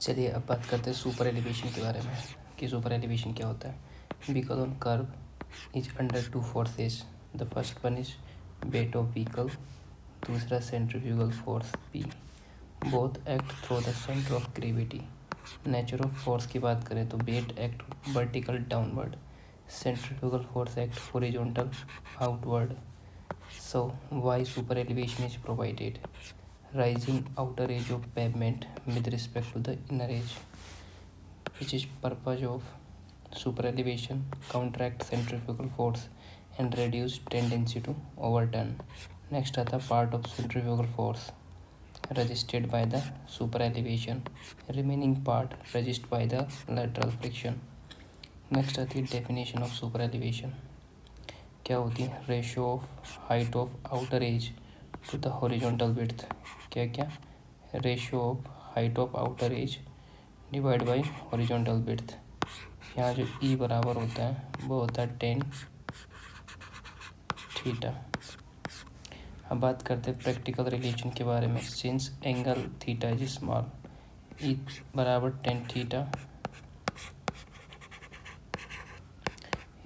चलिए अब बात करते हैं सुपर एलिवेशन के बारे में कि सुपर एलिवेशन क्या होता है। Vehicle on curve is under two forces. The first one is weight of vehicle, दूसरा centrifugal force P. Both act through the centre of gravity. Nature of force की बात करें तो weight act vertical downward, centrifugal force act horizontal outward. So why super elevation is provided? Rising outer edge of pavement with respect to the inner edge, which is purpose of super elevation, counteract centrifugal force and reduce tendency to overturn. Next आता part of centrifugal force resisted by the super elevation, remaining part resisted by the lateral friction. Next आती है definition of super elevation. क्या होती है? Ratio of height of outer edge to the horizontal width. क्या क्या? Ratio of height of outer edge divide by horizontal width. यहाँ जो ई बराबर होता है वो होता है 10 थीटा। अब बात करते हैं प्रैक्टिकल रिलेशन के बारे में। Since angle theta is small, E बराबर 10 theta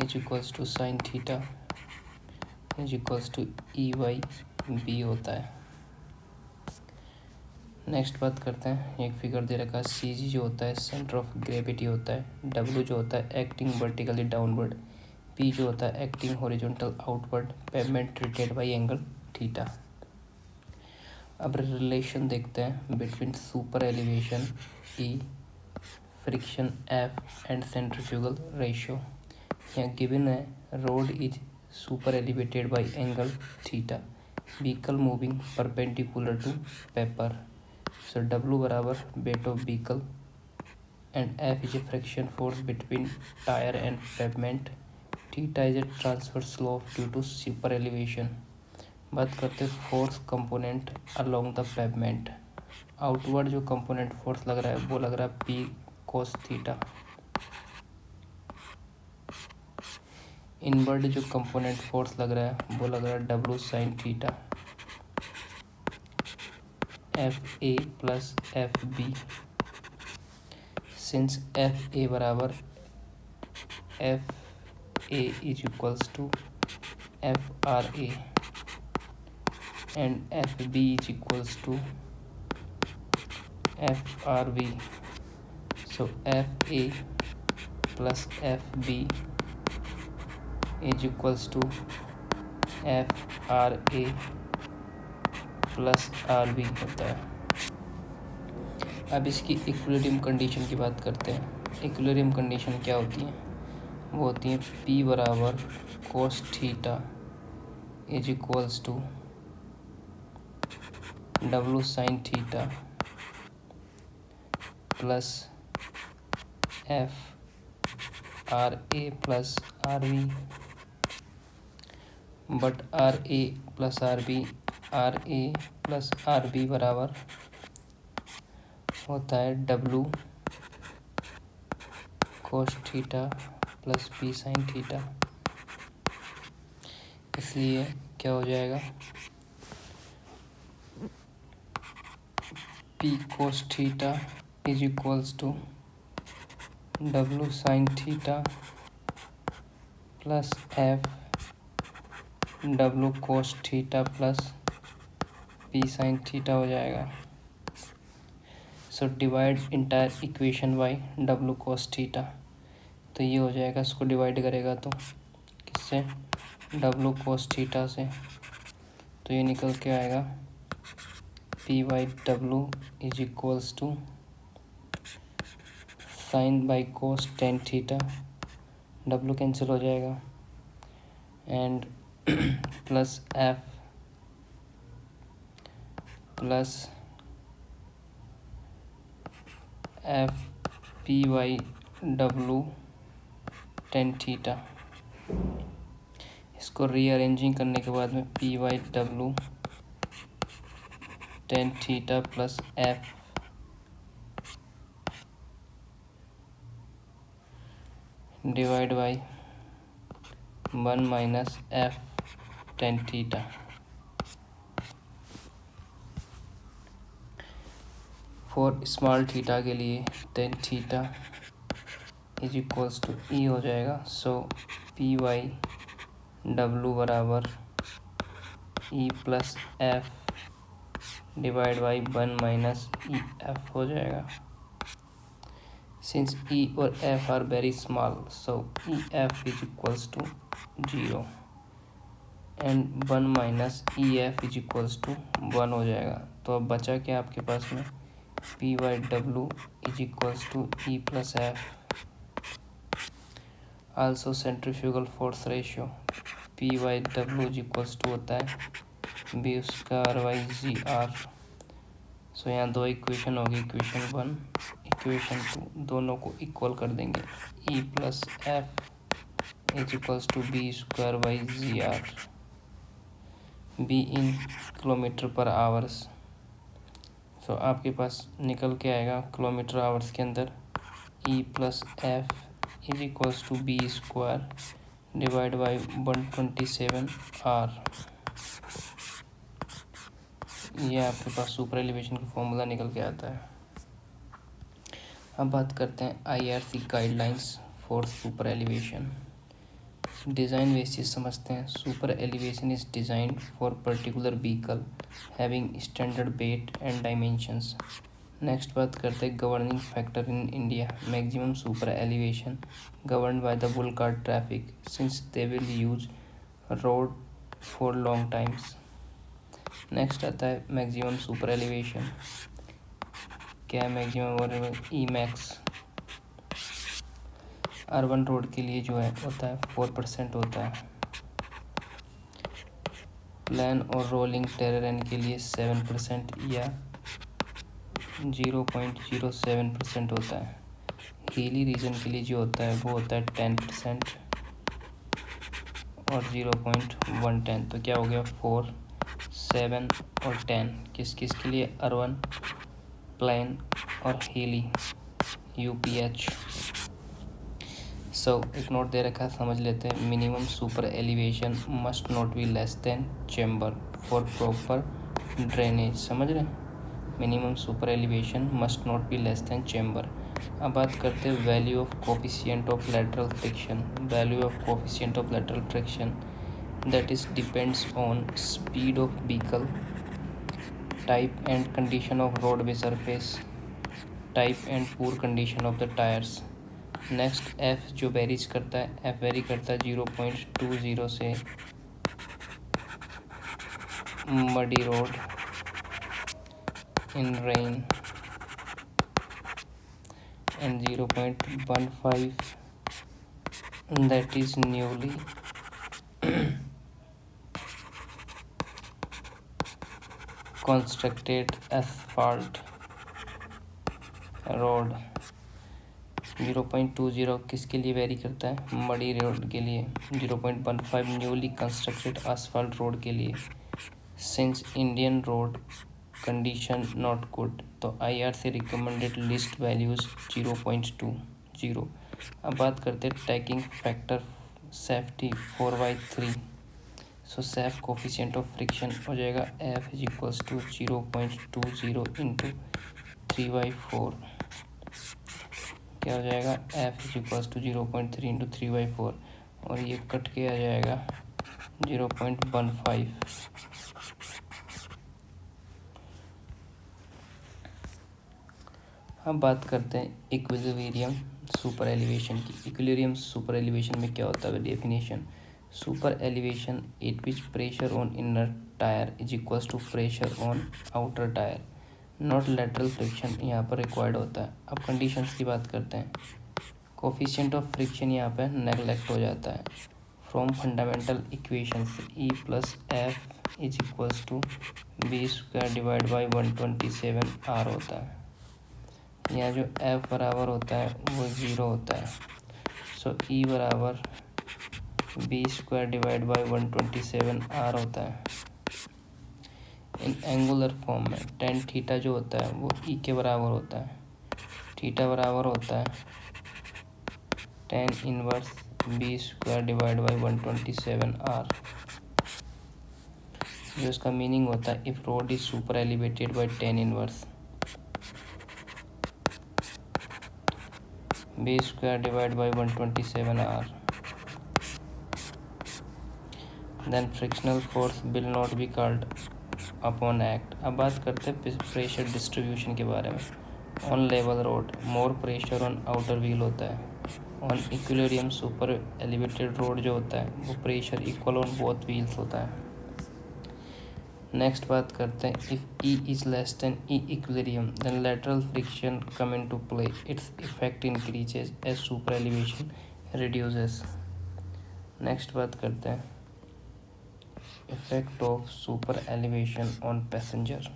is equals to sine theta is equals to E by B होता है। नेक्स्ट बात करते हैं, एक फिगर दे रखा है। सी जी जो होता है सेंटर ऑफ ग्रेविटी होता है, डब्ल्यू जो होता है एक्टिंग वर्टिकली डाउनवर्ड, पी जो होता है acting horizontal outward, pavement treated by angle theta. अब रिलेशन देखते हैं between super elevation E, friction F and centrifugal ratio. यहाँ गिवन है road is super elevated by angle theta, vehicle moving perpendicular to paper. So W बराबर weight of vehicle and F is a friction force between tire and pavement. Theta is a transverse slope due to super elevation. बात करते हैं force component along the pavement. Outward जो component force लग रहा है वो लग रहा है P cos थीटा। इनवर्ड जो कंपोनेंट फोर्स लग रहा है वो लग रहा है W sin theta. F A plus F B, since F A बराबर F A is equals to F R A and F B is equals to F R B. So F A plus F B is equals to F R A plus R B होता है। अब इसकी equilibrium condition की बात करते हैं। Equilibrium condition क्या होती है? वो होती है P बराबर cos theta is equals to W sine theta plus F R A plus R B, but R A plus R B बराबर होता है W cos theta plus P sine theta. इसलिए क्या हो जाएगा? P cos theta is equals to W sine theta plus F W cos theta plus P sine theta हो जाएगा। So divide entire equation by W cos theta. तो ये हो जाएगा, इसको डिवाइड करेगा तो किससे? W कोस थीटा से। तो ये निकल के आएगा P by W is equals to sine by cos tan theta, W cancel हो जाएगा, and plus F plus F P by W tan theta. इसको रीअरेंजिंग करने के बाद में P by W tan theta plus F divide by 1 minus F tan theta. For small theta के लिए tan theta is equals to E हो जाएगा। So P by W बराबर E plus F divide by 1 minus E F हो जाएगा। Since E और F are very small so E F is equals to 0 and 1 minus E F is equals to 1 हो जाएगा। तो अब बचा क्या आपके पास में, P by W is equals to E plus F. Also centrifugal force ratio P by W is equals to होता है B square by G R. So यहाँ दो इक्वेशन होगी, इक्वेशन 1 इक्वेशन 2 दोनों को इक्वल कर देंगे। E plus F is equals to B square by G R, V in kilometre per hours. So आपके पास निकल के आएगा किलोमीटर आवर्स के अंदर E plus F is equals to B square divide by 127 R. ये आपके पास सुपर एलिवेशन का फॉर्मूला निकल के आता है। अब बात करते हैं IRC guidelines for super elevation. Design basis समझते हैं। Super elevation is designed for particular vehicle having standard weight and dimensions. Next बात करते हैं governing factor in India. Maximum super elevation governed by the bull cart traffic since they will use road for long times. Next आता है maximum super elevation. क्या है maximum? E max urban road के लिए जो है होता है 4% होता है। प्लान और रोलिंग टेरेन के लिए 7% या 0.07% होता है। हिली रीजन के लिए जो होता है वो होता है 10% और 0.110। तो क्या हो गया 4, 7 और 10 किस किस के लिए? अर्बन, प्लेन और हिली UPH। सो एक नोट दे रखा है, समझ लेते हैं। Minimum super elevation must not be less than chamber for proper drainage. समझ रहे हैं? Minimum super elevation must not be less than chamber. अब बात करते हैं value of coefficient of lateral friction. Value of coefficient of lateral friction that is depends on speed of vehicle, type and condition of roadway surface, type and poor condition of the tires. Next F जो varies करता है, F very करता है 0.20 से muddy road in rain and 0.15 that is newly constructed asphalt road. 0.20 किसके लिए very करता है? मडी रोड के लिए। 0.15 न्यूली कंस्ट्रक्टेड आसफाल्ट रोड के लिए। Since Indian road condition not good तो IRC रिकमेंडेड लिस्ट वैल्यूज 0.20। अब बात करते हैं taking factor safety 4/3। So safe coefficient of friction हो जाएगा F is equals to 0.20 into 3/4। क्या हो जाएगा? F is equals to 0.3 into 3/4 और ये कट के आ जाएगा 0.15। अब बात करते हैं इक्विलिब्रियम सुपर एलिवेशन की। इक्विलिब्रियम सुपर एलिवेशन में क्या होता है? Definition super elevation at which pressure on inner tyre is equals to pressure on outer tyre, not lateral friction यहाँ पर रिक्वायर्ड होता है। अब कंडीशंस की बात करते हैं। कोफिशिएंट ऑफ फ्रिक्शन यहाँ पर नेगलेक्ट हो जाता है। फ्रॉम फंडामेंटल इक्वेशन से E plus F is equals to B square divide by 127 R होता है। यहाँ जो एफ बराबर होता है वो 0 होता है। सो ई बराबर B square divide by 127 R होता है। इन एंगुलर फॉर्म में टेन थीटा जो होता है वो ई के बराबर होता है। थीटा बराबर होता है tan inverse B square divide by 127 R, जो इसका मीनिंग होता है if road is super elevated by tan inverse B square divide by 127 R. Then frictional force will not be called upon act. अब बात करते हैं प्रेशर डिस्ट्रीब्यूशन के बारे में। On level road more pressure on outer wheel होता है। On equilibrium super elevated road जो होता है वो pressure equal on both wheels होता है। नेक्स्ट बात करते हैं if E is less than E equilibrium then lateral friction come into play, its effect increases as super elevation reduces. Next बात करते हैं effect of super elevation on passenger.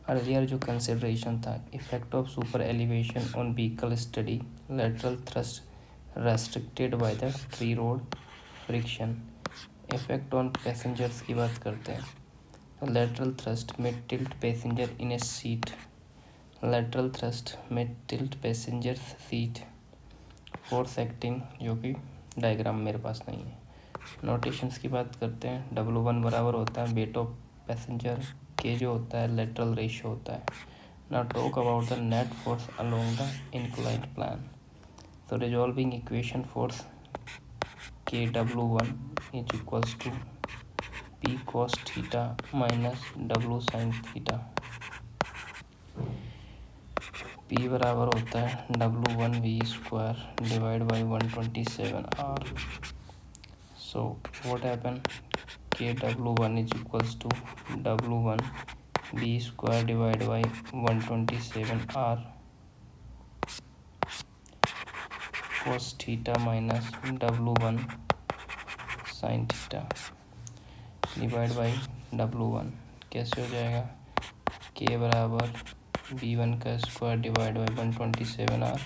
Earlier जो consideration था effect of super elevation on vehicle study, lateral thrust restricted by the tree road friction. Effect on passengers की बात करते हैं तो लैटरल थ्रस्ट में टिल्ट पैसेंजर इन ए सीट, लैटरल थ्रस्ट में tilt passenger seat. Force acting जो कि डायग्राम मेरे पास नहीं है। नोटेशंस की बात करते हैं W1 बराबर होता है वेट ऑफ पैसेंजर के जो होता है लेटरल रेशियो होता है। Now talk about the net force along the inclined plan. तो resolving equation force KW1 is equals to P cos theta minus W sin theta. P बराबर होता है W1V square divide by 127R। So what happened? KW1 is equals to W1 B square divided by 127R cos theta minus W1 sin theta divide by W1। कैसे हो जाएगा? K बराबर B1 का square divide by 127R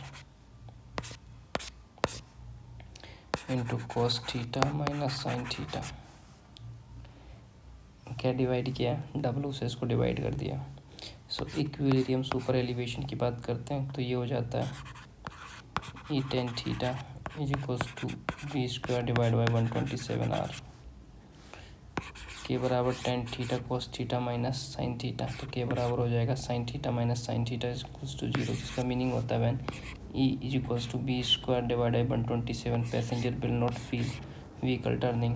into cos theta minus sine theta. क्या divide किया? W से इसको divide कर दिया। सो इक्विलिब्रियम सुपर एलिवेशन की बात करते हैं तो ये हो जाता है E tan theta is equals to B square divide by 127R। के बराबर tan theta cos theta minus sine theta, तो के बराबर हो जाएगा sine theta minus sine theta is equals to 0। इसका मीनिंग होता है when E is equals to B square divide by 127 passenger will not feel vehicle turning.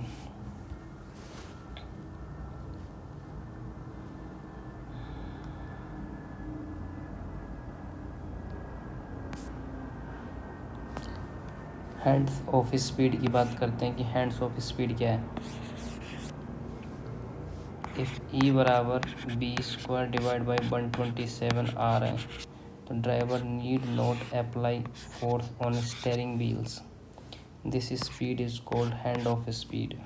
Hands off speed की बात करते हैं कि हैंड्स ऑफ स्पीड क्या है। इफ ई बराबर B square divide by 127R है तो driver need not apply force on steering wheels, this speed is called hand off speed.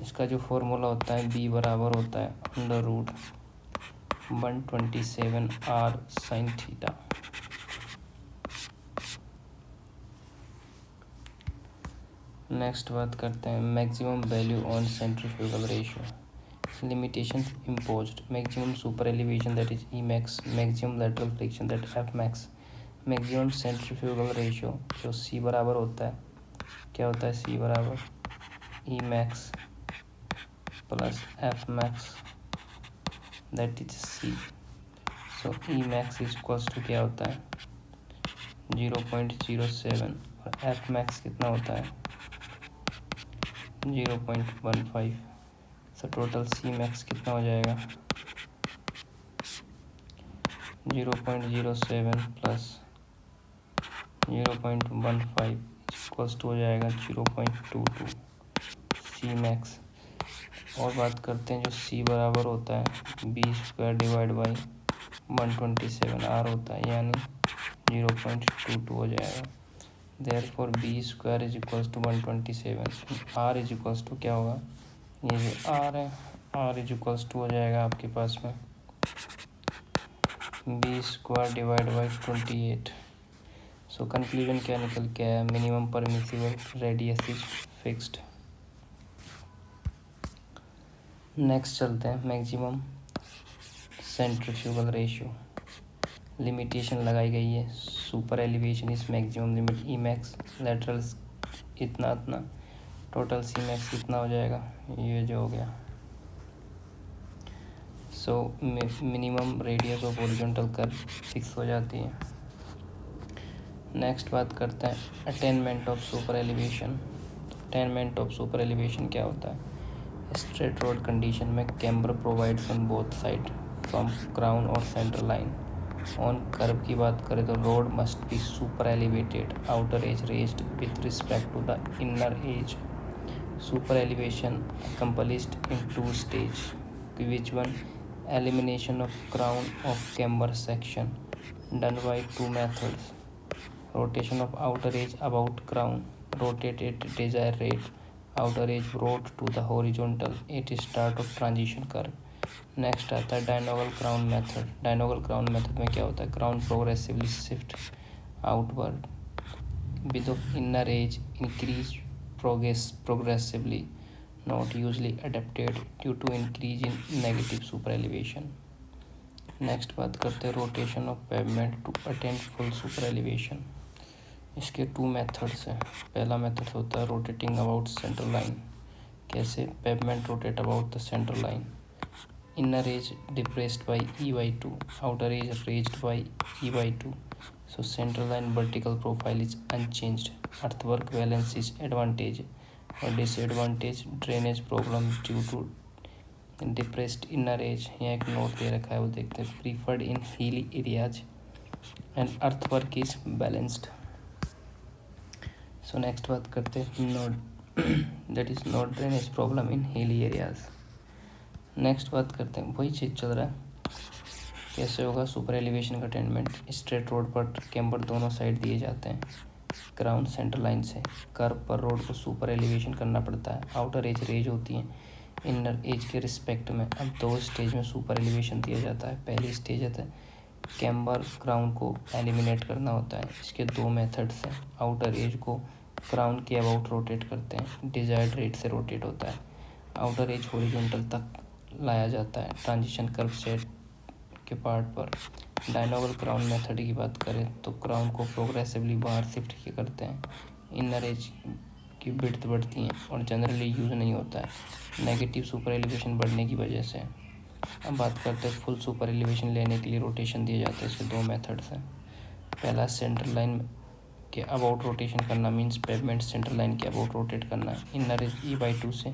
इसका जो फॉर्मूला होता है बी बराबर होता है under root 127R sine theta. Next बात करते हैं maximum value on centrifugal ratio. Limitations imposed: maximum super elevation that is Emax, maximum lateral friction that Fmax, maximum centrifugal ratio जो C बराबर होता है, क्या होता है C बराबर Emax plus Fmax that is C। so Emax is equals to क्या होता है 0.07 और Fmax कितना होता है 0.15। तो टोटल सी मैक्स कितना हो जाएगा 0.07 प्लस 0.15 इक्वल्स टू हो जाएगा 0.22 सी मैक्स। और बात करते हैं जो सी बराबर होता है B square divide by 127R होता है यानी 0.22 हो जाएगा। Therefore B square is equals to 127, R is equals to क्या होगा ये जो आर है आर इज इक्वल्स टू हो जाएगा आपके पास में B square divide by 28। So conclusion क्या निकल के आया minimum permissible radius is fixed. Next चलते हैं मैक्सिमम सेंट्रीफ्यूगल रेशियो। लिमिटेशन लगाई गई है super elevation is maximum limit E max lateral इतना इतना टोटल सी मैक्स कितना हो जाएगा ये जो हो गया। So minimum radius of horizontal curve fix हो जाती है। नेक्स्ट बात करते हैं attainment of super elevation. Attainment of super elevation क्या होता है? स्ट्रेट रोड कंडीशन में camber provides on both side from crown और सेंटर लाइन। ऑन कर्व की बात करें तो road must be super elevated, outer edge raised with respect to the inner edge. Super elevation accomplished in two stage, which one? Elimination of crown of camber section, done by two methods. Rotation of outer edge about crown, rotate at desired rate, outer edge brought to the horizontal at start of transition curve. Next आता है डायनोगल crown method. डायनोगल crown method में क्या होता है? Crown progressively shift outward with of inner as increase progressively, not usually adapted due to increase in negative super elevation. Next बात करते हैं rotation of pavement to attain full super elevation. इसके two methods हैं। पहला method होता है rotating about centre line. कैसे? Pavement rotate about the centre line, inner edge depressed by e by 2, outer edge raised by e by 2, so central line vertical profile is unchanged. Earthwork balance is advantage or disadvantage. Drainage problem due to depressed inner edge। यहाँ एक note दे रखा है, वो देखते हैं। preferred in hilly areas and earthwork is balanced। so next बात करते हैं node that is node drainage problem in hilly areas। Next बात करते हैं, वही चीज़ चल रहा है। कैसे होगा सुपर एलिवेशन का अटेनमेंट? स्ट्रेट रोड पर कैम्बर दोनों साइड दिए जाते हैं क्राउन सेंटर लाइन से। कर्व पर रोड को सुपर एलिवेशन करना पड़ता है। आउटर एज रेज होती है इनर एज के रिस्पेक्ट में। अब दो स्टेज में सुपर एलिवेशन दिया जाता है। पहली स्टेज है कैम्बर क्राउन को एलिमिनेट करना होता है। इसके दो मेथड्स हैं। आउटर एज को क्राउन के अबाउट रोटेट करते हैं, डिजायर्ड रेट से रोटेट होता है। आउटर एज हॉरिजॉन्टल तक लाया जाता है ट्रांजिशन कर्व सेट के पार्ट पर। डायनोगल क्राउन मेथड की बात करें तो क्राउन को प्रोग्रेसिवली बाहर शिफ्ट किए करते हैं। इनर एज की विड्थ बढ़ती हैं और जनरली यूज नहीं होता है नेगेटिव सुपर एलिवेशन बढ़ने की वजह से। अब बात करते हैं फुल सुपर एलिवेशन लेने के लिए रोटेशन दिए जाते हैं। इसके दो मेथड्स हैं। पहला सेंटर लाइन के अबाउट रोटेशन करना, मीन्स पेवमेंट सेंटर लाइन के अबाउट रोटेट करना। इनर एज ई बाई 2 से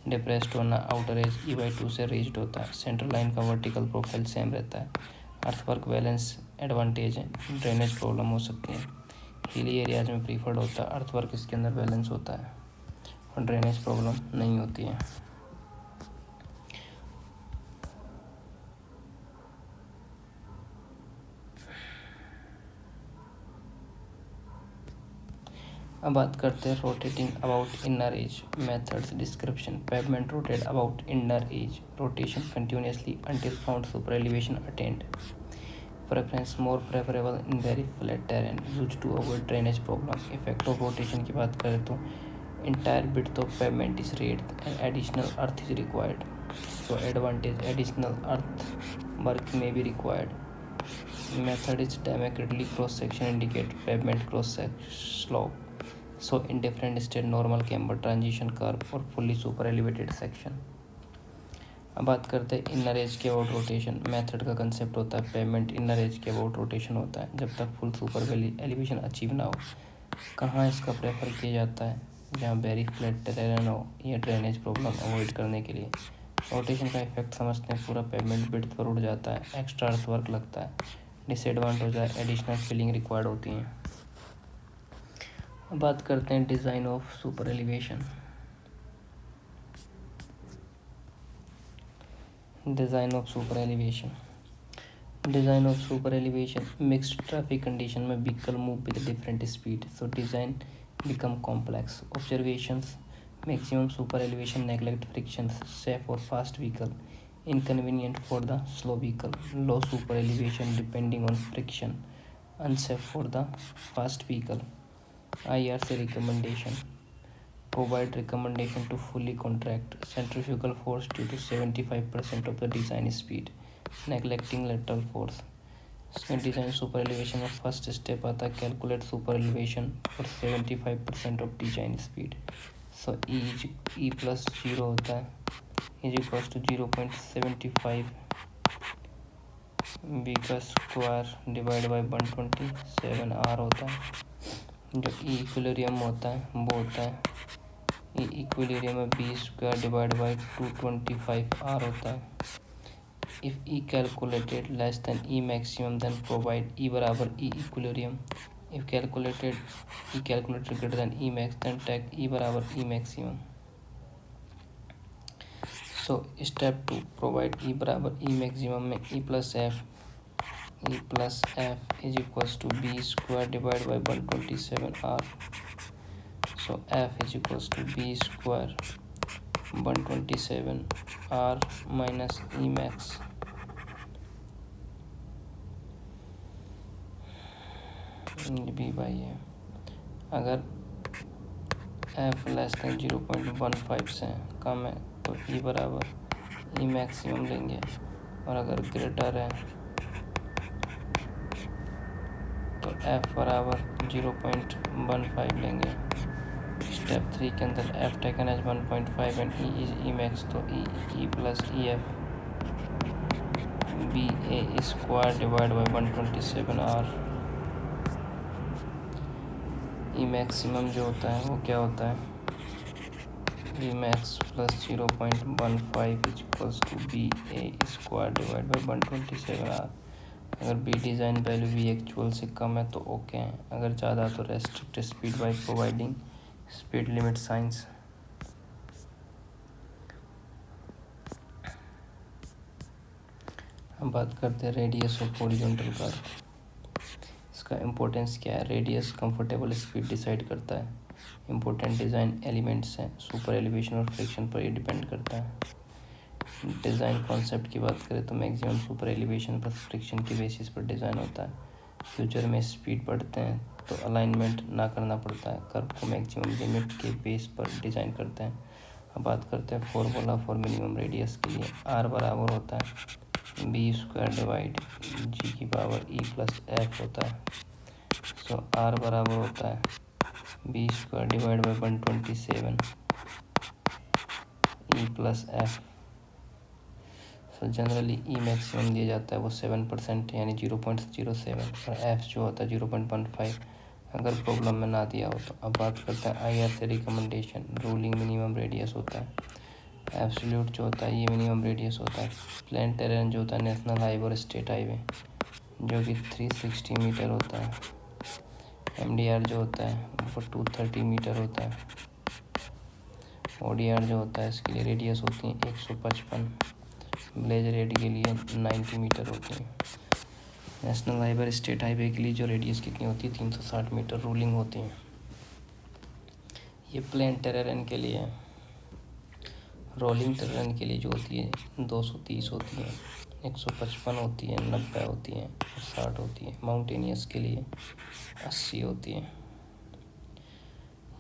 डिप्रेस्ड होना, आउटर एज ई बाई 2 से रेज्ड होता है। सेंट्रल लाइन का वर्टिकल प्रोफाइल सेम रहता है। अर्थवर्क बैलेंस एडवांटेज है। ड्रेनेज प्रॉब्लम हो सकती है। हिली एरियाज में प्रीफर्ड होता है। अर्थवर्क इसके अंदर बैलेंस होता है और ड्रेनेज प्रॉब्लम नहीं होती है। अब बात करते हैं rotating about inner as methods description. Pavement rotate about inner as, rotation continuously until found super elevation attained. Preference more preferable in very flat terrain used to avoid drainage problem. Effect of rotation की बात करें तो entire width of pavement is raised and additional earth is required. So advantage, additional earth work may be required. Method is diametrically cross section indicate pavement cross slope. So in different state normal camber transition curve और fully super elevated section। अब बात करते हैं inner as के about rotation. Method का concept होता है pavement inner as के अबाउट रोटेशन होता है जब तक फुल सुपर एलिवेशन अचीव ना हो। कहाँ इसका प्रेफर किया जाता है? जहाँ वेरी फ्लैट टेरेन हो या ड्रेनेज प्रॉब्लम अवॉइड करने के लिए। रोटेशन का इफेक्ट समझते हैं, पूरा पेवमेंट विड्थ पर उड़ जाता है, एक्स्ट्रा अर्थ वर्क लगता है, डिसएडवांटेज हो जाए, एडिशनल फिलिंग रिक्वायर्ड होती हैं। अब बात करते हैं design of super elevation. Design of super elevation. Design of super elevation mixed traffic condition में vehicle move with different speed, so design become complex. Observations: maximum super elevation neglect frictions, safe for fast vehicle, inconvenient for the slow vehicle. Low super elevation depending on friction, unsafe for the fast vehicle. IRC recommendation: provide recommendation to fully contract centrifugal force due to 75% of the design speed, neglecting lateral force. इसमें design super elevation में first step आता है calculate super elevation for 75% of design speed. So E plus 0 होता है is equals to 0.75 B का square divide by 127 R होता है। जो ई इक्विलिब्रियम होता है वो होता है ई इक्विलिब्रियम में B square divide by 225 R होता है। If E calculated less than E maximum then provide E बराबर E equilibrium. If calculated greater than E max then take E बराबर E maximum. So step 2 provide E बराबर E maximum में E plus F is equals to B square divide by 127 R. So F is equals to B square 127 are minus E max B by है। अगर F less than 0.15 से कम है तो ई बराबर E maximum लेंगे, और अगर ग्रेटर है तो एफ बराबर 0.15 लेंगे। स्टेप 3 के अंदर F taken as 1.5 and E is E max, तो E plus E F B A square divide by 127 R. E maximum जो होता है वो क्या होता है, B max plus 0.15 is equals to B A square divide by 127 R. अगर B design value भी एक्चुअल से कम है तो ओके है, अगर ज़्यादा तो restrict speed by providing speed limit science. हम बात करते हैं रेडियस ऑफ हॉरिजॉन्टल कर्व। इसका इम्पोर्टेंस क्या है, रेडियस कंफर्टेबल स्पीड डिसाइड करता है। इम्पोर्टेंट डिज़ाइन एलिमेंट्स हैं, सुपर एलिवेशन और फ्रिक्शन पर ये डिपेंड करता है। डिज़ाइन कॉन्सेप्ट की बात करें तो मैक्सिमम सुपर एलिवेशन पर फ्रिक्शन के बेसिस पर डिज़ाइन होता है। फ्यूचर में स्पीड बढ़ते हैं तो अलाइनमेंट ना करना पड़ता है, कर्व को मैक्सिमम लिमिट के बेस पर डिज़ाइन करते हैं। अब बात करते हैं फॉर्मूला फॉर मिनिमम रेडियस के लिए। आर बराबर होता है बी स्क्वायर डिवाइड जी की पावर ई प्लस एफ होता है। सो आर बराबर होता है B square divide by 127 E plus F. So generally E maximum दिया जाता है वो 7% यानी 0.07, और एफ जो होता है 0.15 अगर प्रॉब्लम में ना दिया हो तो। अब बात करते हैं आई आर से रिकमेंडेशन। रूलिंग मिनिमम रेडियस होता है। एब्सोल्यूट जो होता है ये मिनिमम रेडियस होता है। प्लेन टेरेन जो होता है नेशनल हाईवे और स्टेट हाईवे जो कि 360 मीटर होता है। एमडीआर जो होता है वो 230 मीटर होता है। ओडीआर जो होता है इसके लिए रेडियस होती है 155। विलेज रेड के लिए 90 मीटर होती है। नेशनल हाईवे और स्टेट हाईवे के लिए जो रेडियस कितनी होती है 360 मीटर रूलिंग होती है। ये प्लेन टेरेन के लिए है। रोलिंग टेरेन के लिए जो होती है 230 होती है, 155 होती है, 90 होती है, 60 होती है। माउंटेनियस के लिए 80 होती है।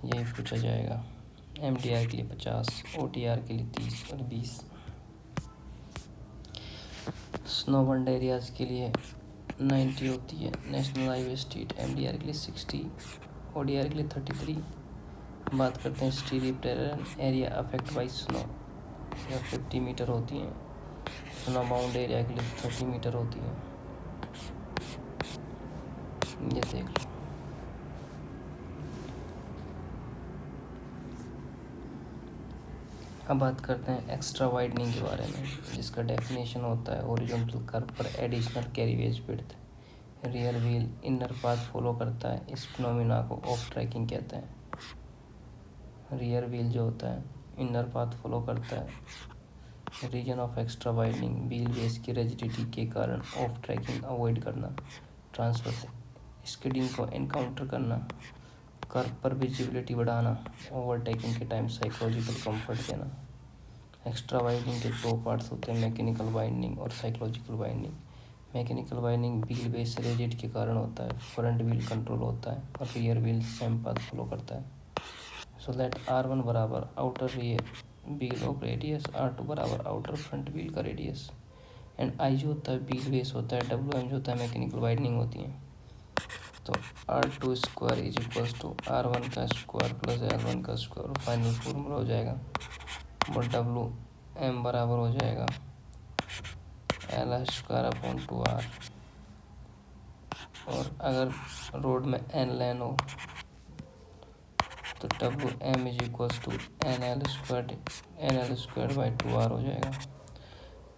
यही पूछा जाएगा। एमडीआर के लिए 50, ओटीआर के लिए 30 और 20। स्नोबर्न एरियाज़ के लिए 90 होती है। नेशनल हाईवे स्टेट एमडीआर के लिए 60, ओडीआर के लिए 33। बात करते हैं steep terrain area affect by snow, यह 50 मीटर होती है। स्नो बाउंड एरिया के लिए 30 मीटर होती है। ये देख लो। अब बात करते हैं एक्स्ट्रा वाइडनिंग के बारे में, जिसका डेफिनेशन होता है हॉरिजॉन्टल कर्व पर additional carriageway width. Rear wheel inner path follow करता है, इस फिनोमिना को ऑफ ट्रैकिंग कहते हैं। रियर व्हील जो होता है इनर पाथ फॉलो करता है। Reason of extra widening wheel base की रिजिडिटी के कारण ऑफ ट्रैकिंग अवॉइड करना, ट्रांसवर्स स्किडिंग को एनकाउंटर करना, कर्व पर विजिबिलिटी बढ़ाना, ओवरटेकिंग के टाइम साइकोलॉजिकल कंफर्ट देना। एक्स्ट्रा वाइडनिंग के दो पार्ट्स होते हैं, मैकेनिकल वाइडनिंग और psychological widening. Mechanical widening wheel base rigid के कारण होता है, फ्रंट व्हील कंट्रोल होता है और rear wheel same path follow करता है। सो दैट R1 बराबर outer rear wheel of radius, R2 बराबर आउटर फ्रंट व्हील का रेडियस, एंड आई जो होता है व्हील बेस होता है, WM जो होता है मैकेनिकल वाइडनिंग होती है। तो R2 square is equals to R1 का स्क्वायर प्लस L1 का स्क्वायर, फाइनल फॉर्मूला हो जाएगा वो WM बराबर हो जाएगा L स्क्वायर अपॉन 2R। और अगर रोड में N लेन हो तो W M is equals to N L square by 2r हो जाएगा।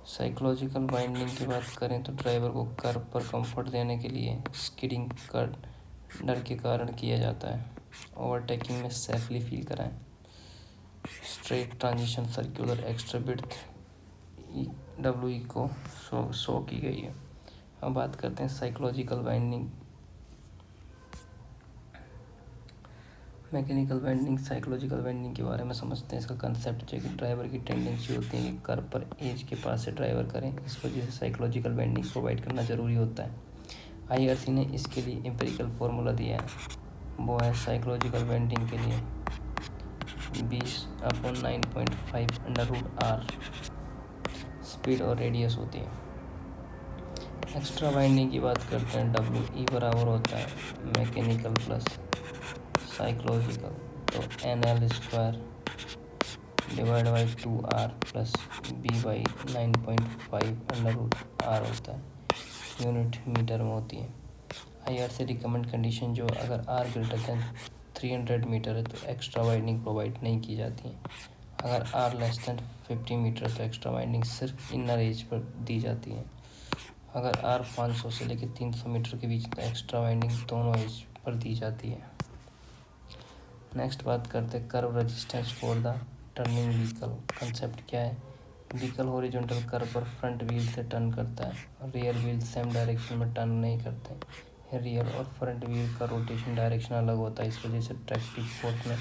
साइकोलॉजिकल बाइंडिंग की बात करें तो ड्राइवर को कर्व पर कंफर्ट देने के लिए स्किडिंग का डर के कारण किया जाता है। ओवरटेकिंग में सेफली फील कराएं। Straight transition circular extra width W E को शो की गई है। अब बात करते हैं psychological binding. Mechanical binding psychological binding के बारे में समझते हैं। इसका कंसेप्ट है कि ड्राइवर की टेंडेंसी होती है कि कर्व पर एज के पास से ड्राइवर करें, इस वजह से साइकोलॉजिकल बाइंडिंग प्रोवाइड करना ज़रूरी होता है। IRC ने इसके लिए एम्पिरिकल फार्मूला दिया है, वो है साइकोलॉजिकल बाइंडिंग के लिए 20/9.5 √r स्पीड और रेडियस होती है। एक्स्ट्रा बाइंडिंग की बात करते हैं, WE बराबर होता है मैकेनिकल प्लस साइकोलॉजिकल, तो NL square divide by 2r plus B/9.5 होता है, यूनिट मीटर में होती है। IRC रिकमेंड कंडीशन जो अगर r ग्रेटर दैन 300 मीटर है तो एक्स्ट्रा वाइंडिंग प्रोवाइड नहीं की जाती है। अगर r लेस दैन 50 मीटर तो एक्स्ट्रा वाइंडिंग सिर्फ इनर एज पर दी जाती है। अगर r 500 से लेकर 300 मीटर के बीच तो एक्स्ट्रा वाइंडिंग दोनों एज पर दी जाती है। नेक्स्ट बात करते हैं curve resistance for the turning vehicle. Concept क्या है? व्हीकल हॉरिजॉन्टल कर्व पर फ्रंट व्हील से टर्न करता है और रियर व्हील सेम डायरेक्शन में टर्न नहीं करते। रियर और फ्रंट व्हील का रोटेशन डायरेक्शन अलग होता है, इस वजह से ट्रैक्टिव फोर्स में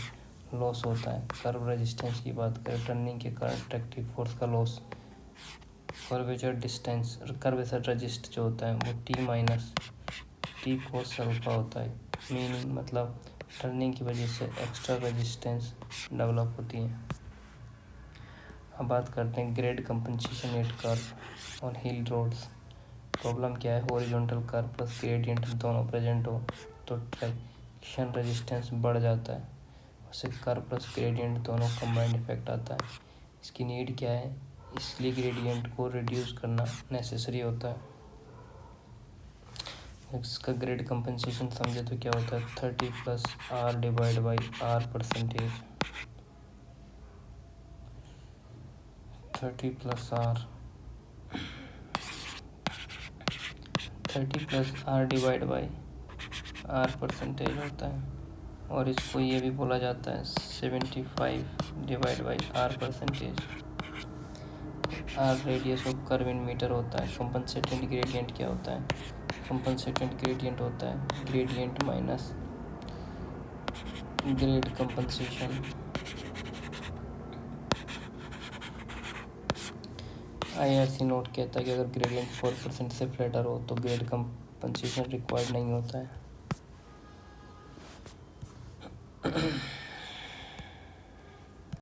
लॉस होता है। कर्व रेजिस्टेंस की बात करें, टर्निंग के कारण ट्रैक्टिव फोर्स का लॉस। कर्वेचर रजिस्ट जो होता है वो T cos अल्फा होता है। मीनिंग मतलब टर्निंग की वजह से एक्स्ट्रा रेजिस्टेंस डेवलप होती है। अब बात करते हैं ग्रेड कंपनसेशन एट कर्व और हिल रोड्स। प्रॉब्लम क्या है? हॉरिजॉन्टल कर्व प्लस ग्रेडियंट दोनों प्रेजेंट हो तो ट्रैक्शन रेजिस्टेंस बढ़ जाता है, उससे कर्व प्लस ग्रेडियंट दोनों कंबाइंड इफेक्ट आता है। इसकी नीड क्या है? इसलिए ग्रेडियंट को रिड्यूस करना नेसेसरी होता है। इसका ग्रेड कंपनसेशन समझे तो क्या होता है? 30 + r divide by r percentage, 30 + r divide by r percentage होता है। और इसको ये भी बोला जाता है 75 divide by r percentage. r radius of curve in metre होता है। कंपनसेटेंट ग्रेडियंट क्या होता है? कंपनसेटेंट ग्रेडियंट होता है gradient minus grade compensation. IRC note कहता है कि अगर ग्रेडियंट 4% से फ्लैटर हो तो ग्रेड कंपनसेशन रिक्वायर्ड नहीं होता है।